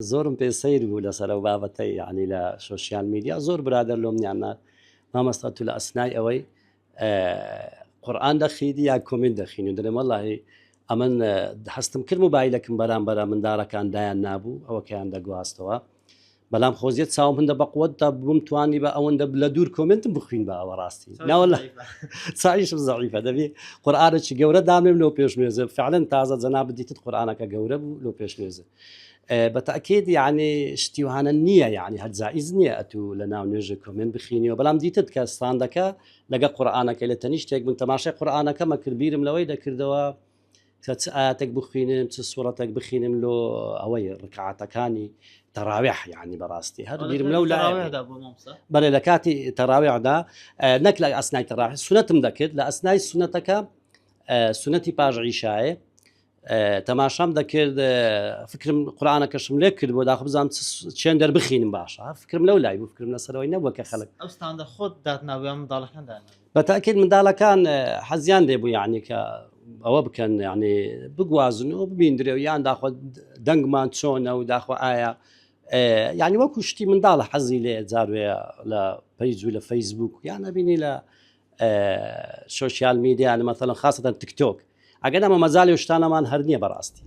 زۆرم پێ سەیر بوو لەسەر ئەو بابەتەی یعنی لە سۆسیال میدیا زۆر برادەر لۆمنیاننا مامەستا تو لە ئەسنای ئەوەی قورئان دەخوێنی یا کۆمنت دەخوێنی و دەڵێم وەڵڵاهی ئەمن هەستم کرد موبایلەکەم بەرامبەر منداڵەکان دایان نابوو ئەوەکەیان دەگواستەوە بەڵام خۆزیێت چاوم هەندە بەقوت تا بمتوانی بە ئەوەندە لە دوور کۆمنتم بخوین بە ئەوە ڕاستی ناوەڵە چاویشم زەعیفە دەبێ قورئانێکی گەورە دامێم لەو پێشمێرزە فعلەن تازە جەناب دیتت قورئانەکە گەورە بوو لەو پێشمێرزە بەتەکید یعنی شتیوانە نییە یعنی هەر جائز نییە ئەتوو لە ناو نوێژە کۆمنت بخوینیەوە بەڵام دیتت کە ستاندەکە لەگە قورئانەکەی لە تەنی شتێک من تەماشای قورئانەکەمە کرد بیرم لەوەی دەکردەوە کە چ ئاەتێک بخوێنم چ سوورەتێک بخوێنم لۆ ئەوەی ڕکعاتەکانی تەراویح یعنی بەڕاستی هەر بیرم لەو لایەدا بەڵێ لە کاتی تەراویحدا نەک لە ئەسنای تەراویح سونەتم دەکرد لە ئەسنای سونەتەکە سونەتی پاش عیشایە تەماشام دەکرد فکرم قورئانەکەشم لێ کرد بۆ داخ بزانم چێن دەربخوێنم باشە فکرم لەو لای بوو فکرم لەسەرەوەی نەبووە کە خەڵک ئەو ستاندە خۆت دادناویان منداڵەکان دانا بەتاکید منداڵەکان حەزیان لێبوو یعنی کە ئەوە بکەن یعنی بگوازن و ببیندرێ و یان داخۆ دەنگمان چۆنە و داخۆ ئایا یعنی وەکو شتی منداڵە حەزی لێ جاروێ لە پەیج و لە فەیسبوک یان نەبینی لە سۆسیال میدیا مەثەڵەن خاسەتەن تیکتۆک ئەگەر ئەمە مەجاڵی و شتانەمان هەر نییە بەڕاستی.